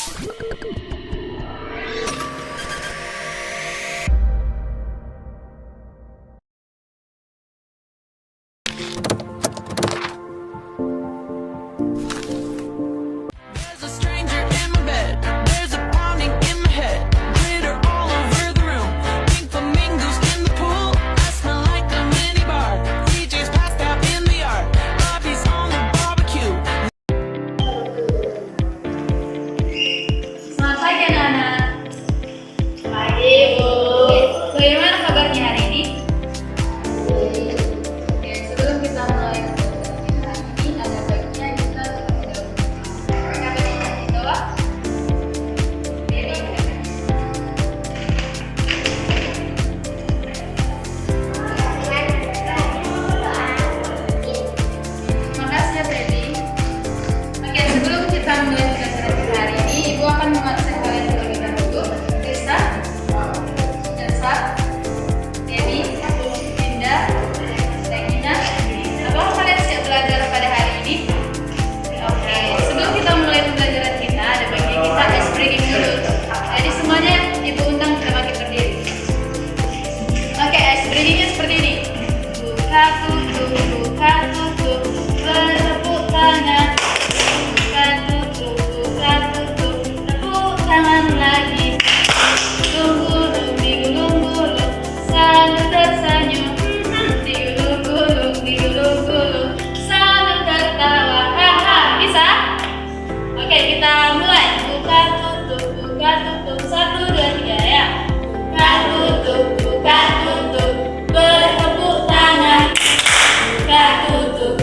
There's a stranger in my bed. There's a pounding in my head. Glitter all over the room. Pink flamingos in the pool. I smell like a mini bar. DJ's passed out in the yard. Bobby's on the barbecue. Selamat pagi anak-anak. Pagi Bu. Bagaimana kabarnya hari ini? Oke, sebelum kita mulai hari ini ada baiknya kita kabarnya itu apa? Makasih ya Freddy. Oke, sebelum kita mulai pelajaran kita hari ini, Ibu akan mengabsen kalian terlebih dahulu. Risa, Elsa, Dewi, Linda, Regina. Apakah kalian siap belajar pada hari ini? Oke, sebelum kita mulai pembelajaran kita, ada baiknya kita ice breaking dulu. Jadi semuanya Ibu undang kita bangkit berdiri. Oke, ice breakingnya seperti ini. Buka tutup, bertepuk tangan. Buka tutup, tepuk tangan lagi. Gulung digulung-gulung, sambil tersenyum. Digulung-gulung, sambil tertawa. Haha, bisa? Oke, kita mulai. Buka tutup, 1, 2, 3 ya. Buka tutup, bertepuk tangan. Buka tutup,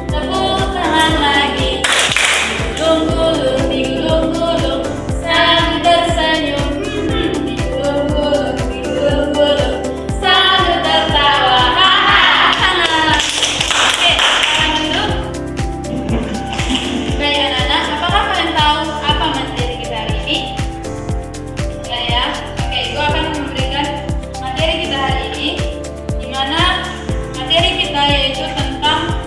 tepuk tangan lagi. Digulung-gulung, sambil tersenyum. Digulung-gulung, sambil tertawa. Hahaha. Oke, sekarang dulu. Baik anak-anak, apakah kalian tahu apa materi kita hari ini? Enggak ya? Oke, gua akan memberikan materi kita hari ini, di mana materi kita yaitu tentang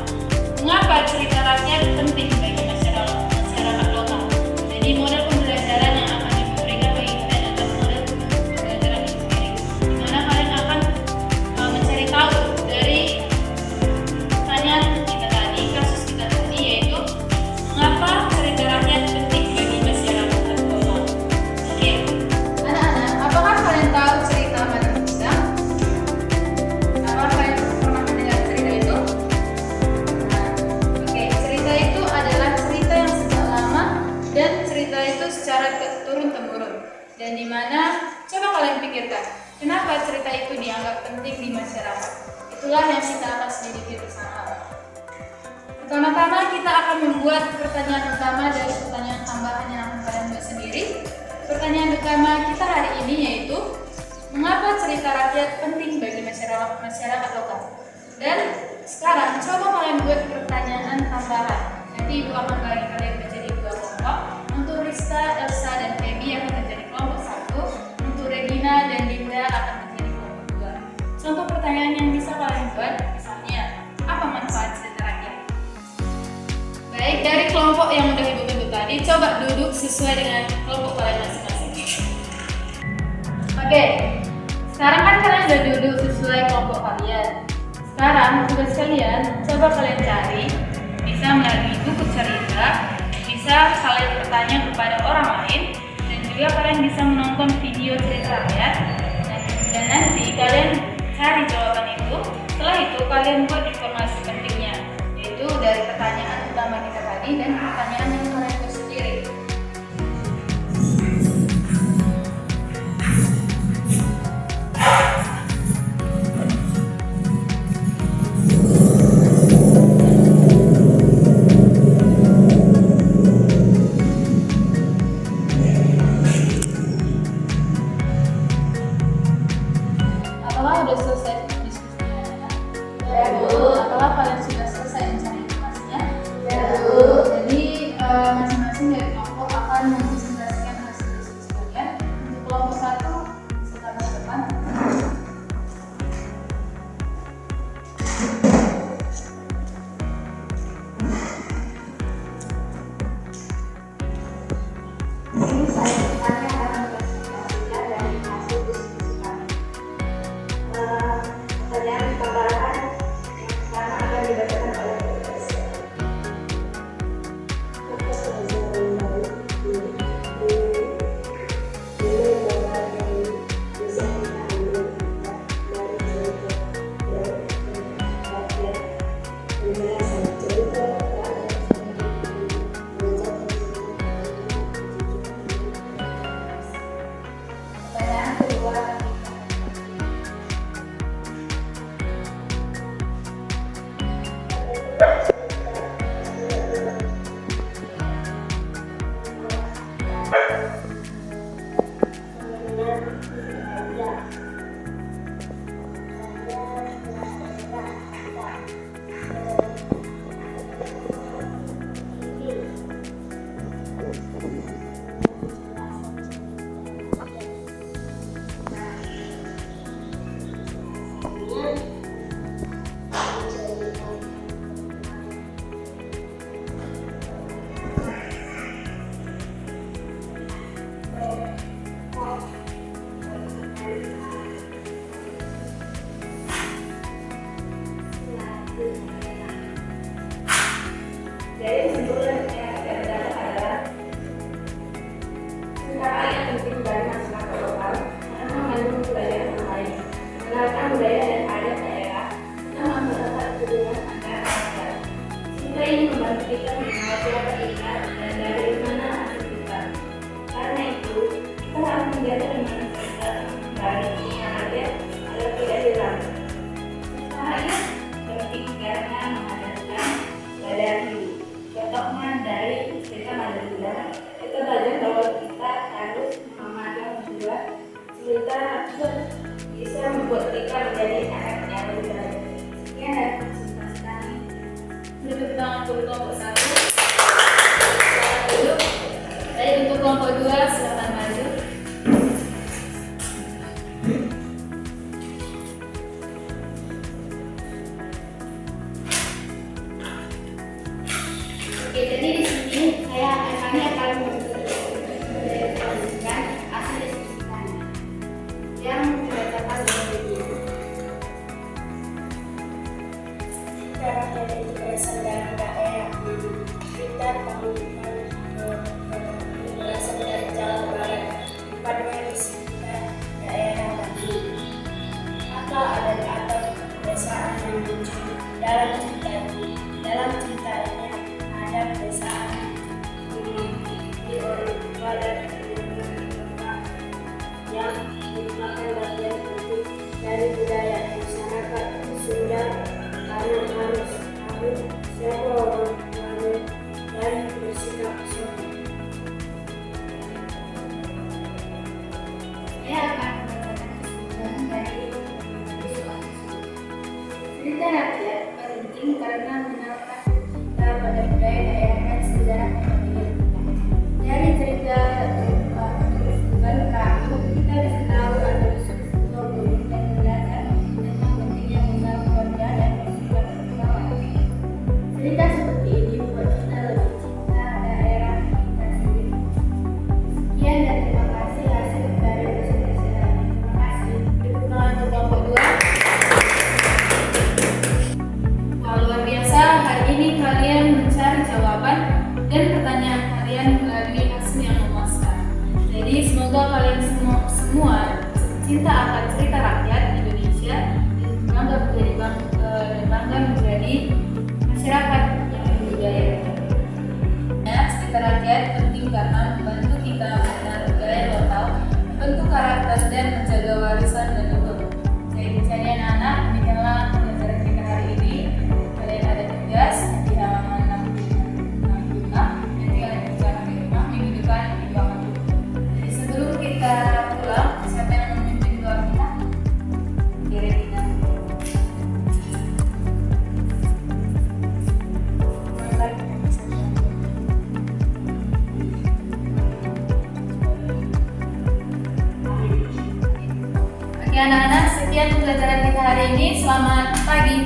mengapa cerita rakyat penting bagi masyarakat lokal. Jadi model pembelajaran yang akan diberikan bagi kalian adalah model pembelajaran itu sendiri, di mana kalian akan mencari tahu dari pertanyaan kita tadi, kasus kita tadi, yaitu mengapa cerita rakyat penting bagi masyarakat lokal. Oke, anak-anak, apakah kalian tahu cerita Mata Kuda? Apakah kalian pernah mendengar cerita itu? Oke, cerita itu adalah cerita yang sejak lama dan cerita itu secara turun temurun. Dan di mana coba kalian pikirkan, kenapa cerita itu dianggap penting di masyarakat? Itulah yang kita akan selidiki bersama. Pertama-tama kita akan membuat pertanyaan utama dari pertanyaan tambahan yang akan kalian buat sendiri. Pertanyaan utama kita hari ini yaitu mengapa cerita rakyat penting bagi masyarakat lokal. Dan sekarang coba kalian buat pertanyaan tambahan. Nanti Ibu akan bagi kalian menjadi 2 kelompok. Untuk Rista, Elsa, dan Feby akan menjadi kelompok 1. Untuk Regina dan Linda akan menjadi kelompok 2. Contoh pertanyaan yang bisa kalian buat misalnya, apa manfaat cerita rakyat? Baik, dari kelompok yang udah Ibu bentuk tadi, coba duduk sesuai dengan kelompok kalian masing-masing. Oke, sekarang kan kalian udah duduk sesuai kelompok kalian. Sekarang tugas kalian, coba kalian cari, bisa melalui buku cerita, bisa kalian bertanya kepada orang lain, dan juga kalian bisa menonton video cerita rakyat. Dan nanti kalian cari jawaban itu. Setelah itu kalian buat informasi pentingnya, yaitu dari pertanyaan utama kita tadi dan pertanyaan yang kalian buat sendiri. Apakah sudah selesai diskusinya? Ya Bu. Apakah kalian sudah selesai mencari informasinya? Ya Bu. Jadi Jadi kesimpulan yang saya dapat adalah cerita yang penting dari masyarakat lokal karena mengandung budaya yang lain, mengenalkan budaya dan adat daerah, serta mempererat hubungan antar masyarakat. Cerita ini membantu kita mengenal siapa kita dan dari mana asal kita. Karena itu, kita harus menjaga dan menjaga kembali yang ada agar tidak hilang. Cerita rakyat penting karena menghadirkan budaya hidup. Contohnya dari cerita Madura, kita belajar bahwa kita harus memandang bahwa cerita rakyat bisa membuat kita menjadi anak yang lebih baik. Sekian dari presentasi kami. Tepuk tangan untuk kelompok 1. Silakan duduk. Baik, untuk kelompok 2 silakan maju. Oke, jadi di sini kami akan mempresentasikan hasil diskusi kami yang dibacakan oleh Ibu. Cara dari berasal dari daerah kita kehidupan berasal dari Jawa Barat, tepatnya di sekitar daerah Bandung. Maka ada atau pedesaan yang muncul dalam cerita ini. Dalam cerita ini ada pedesaan dimiliki oleh badan yang merupakan bagian penting dari budaya masyarakat Sunda karena harus tahu siapa orang tuanya dan bersikap sopan. Saya akan membacakan kesimpulan dari soal tersebut. Cerita rakyat penting karena mengenalkan kita pada budaya daerah dan sejarah kepentingan kita. Dari cerita tersebut kita bisa tahu ada sebuah budaya dan belajar tentang pentingnya mengenal keluarga dan bersikap berkawan. Cerita seperti ini membuat kita lebih cinta daerah kita sendiri. Sekian dan terima kasih hasil dari presentasi kami. Terima kasih. Tepuk tangan untuk kelompok 2. Wah, luar biasa. Hari ini kalian mencari jawaban dan pertanyaan kalian melalui hasil yang memuaskan. Jadi semoga kalian semua cinta akan cerita rakyat Indonesia dan bangga menjadi masyarakat yang berbudaya. Cerita rakyat penting karena membantu kita mengenal budaya lokal, membentuk karakter dan menjaga warisan leluhur. Jadi anak-anak, demikianlah pembelajaran kita hari ini. Kalian ada tugas di halaman 65 nanti kalian kerjakan di rumah minggu depan di ruangan guru. Jadi sebelum kita pulang, siapa yang memimpin doa kita? Kira kita. Oke anak-anak, sekian pembelajaran kita hari ini. Selamat pagi.